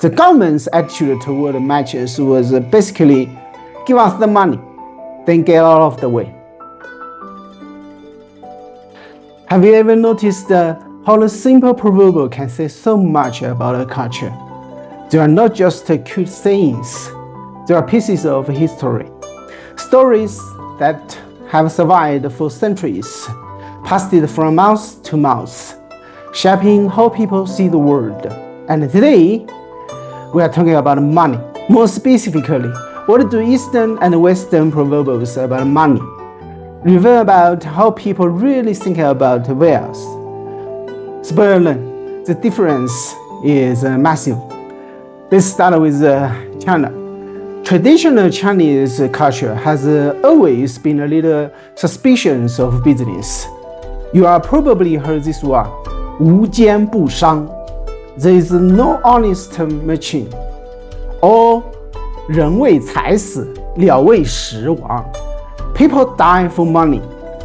The government's attitude toward matches was basically, give us the money, then get out of the way. Have you ever noticed how a simple proverb can say so much about a culture? They are not just cute sayings, they are pieces of history. Stories that have survived for centuries, passed from mouth to mouth, shaping how people see the world. And today, we are talking about money. More specifically, what do Eastern and Western proverbs about money reveal about how people really think about wealth? Spoiler, the difference is massive. Let's start with China. Traditional Chinese culture has always been a little suspicious of business. You have probably heard this word, 无奸不商. There is no honest merchant. Or 人为财死，鸟为食亡. People die for money,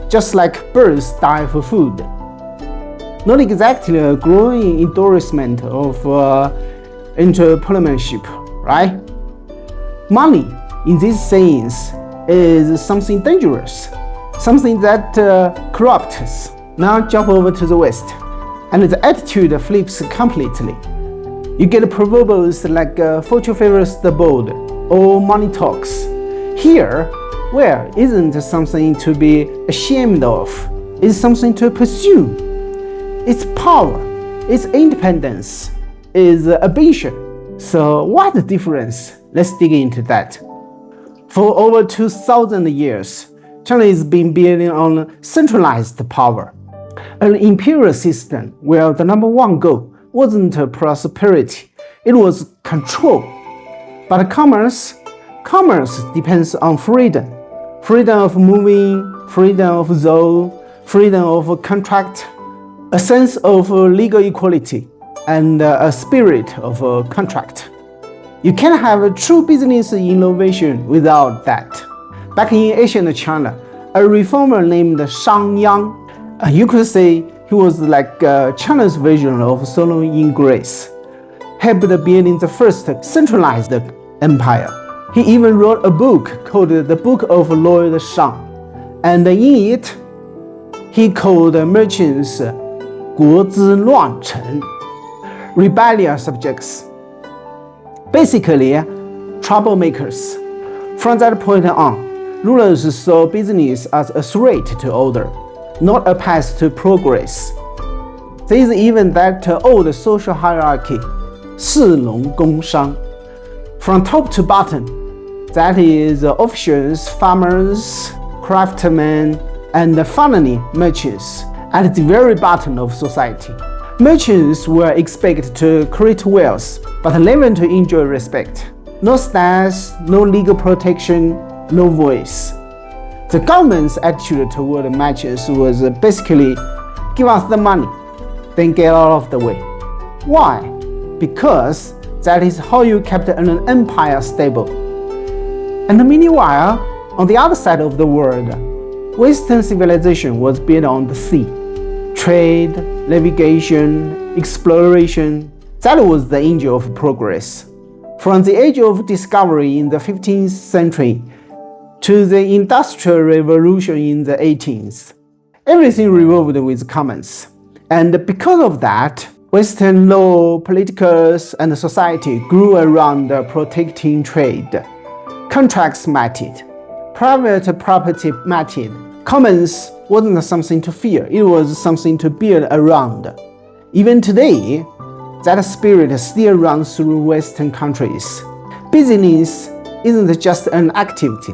just like birds die for food. Not exactly a glowing endorsement of entrepreneurship, right? Money, in these sayings, is something dangerous, something that corrupts. Now jump over to the West, and the attitude flips completely. You get proverbs like fortune favors the bold, or money talks. Here, wealth isn't something to be ashamed of, it's something to pursue. It's power, it's independence, it's ambition. So what's the difference? Let's dig into that. For over 2,000 years, China has been building on centralized power, an imperial system where the number one goal wasn't prosperity, it was control. But commerce depends on freedom. Freedom of moving, freedom of zone, freedom of contract, a sense of legal equality, and a spirit of contract. You can't have a true business innovation without that. Back in ancient China, a reformer named Shang Yang, you could say he was like China's version of Solomon in Greece, helped building the first centralized empire. He even wrote a book called The Book of Lord Shang, and in it, he called merchants 国之乱臣, rebellious subjects. Basically, troublemakers. From that point on, rulers saw business as a threat to order, not a path to progress. There is even that old social hierarchy, 士农工商. From top to bottom, that is officials, farmers, craftsmen, and finally merchants at the very bottom of society. Merchants were expected to create wealth, but never to enjoy respect. No status, no legal protection, no voice. The government's attitude toward matches was basically, give us the money, then get out of the way. Why? Because that is how you kept an empire stable. And meanwhile, on the other side of the world, Western civilization was built on the sea. Trade, navigation, exploration, that was the engine of progress. From the age of discovery in the 15th century to the Industrial Revolution in the 18th, everything revolved with commerce. And because of that, Western law, politicals, and society grew around protecting trade. Contracts mattered. Private property mattered. Commons wasn't something to fear, it was something to build around. Even today, that spirit still runs through Western countries. Business isn't just an activity,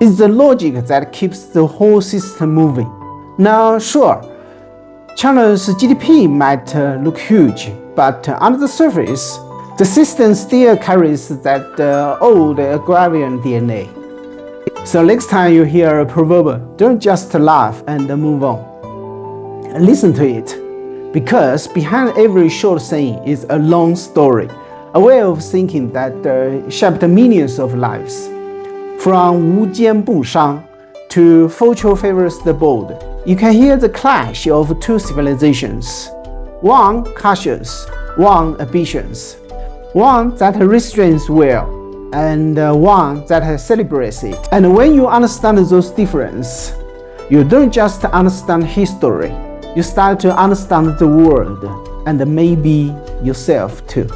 it's the logic that keeps the whole system moving. Now, sure, China's GDP might look huge, but under the surface, the system still carries that old agrarian DNA. So next time you hear a proverb, don't just laugh and move on. Listen to it, because behind every short saying is a long story, a way of thinking that shaped millions of lives. From 无奸不商 to fortune favors the bold, you can hear the clash of two civilizations. One cautious, one ambitious. one that restrains will, and one that celebrates it. And when you understand those differences, you don't just understand history, you start to understand the world and maybe yourself too.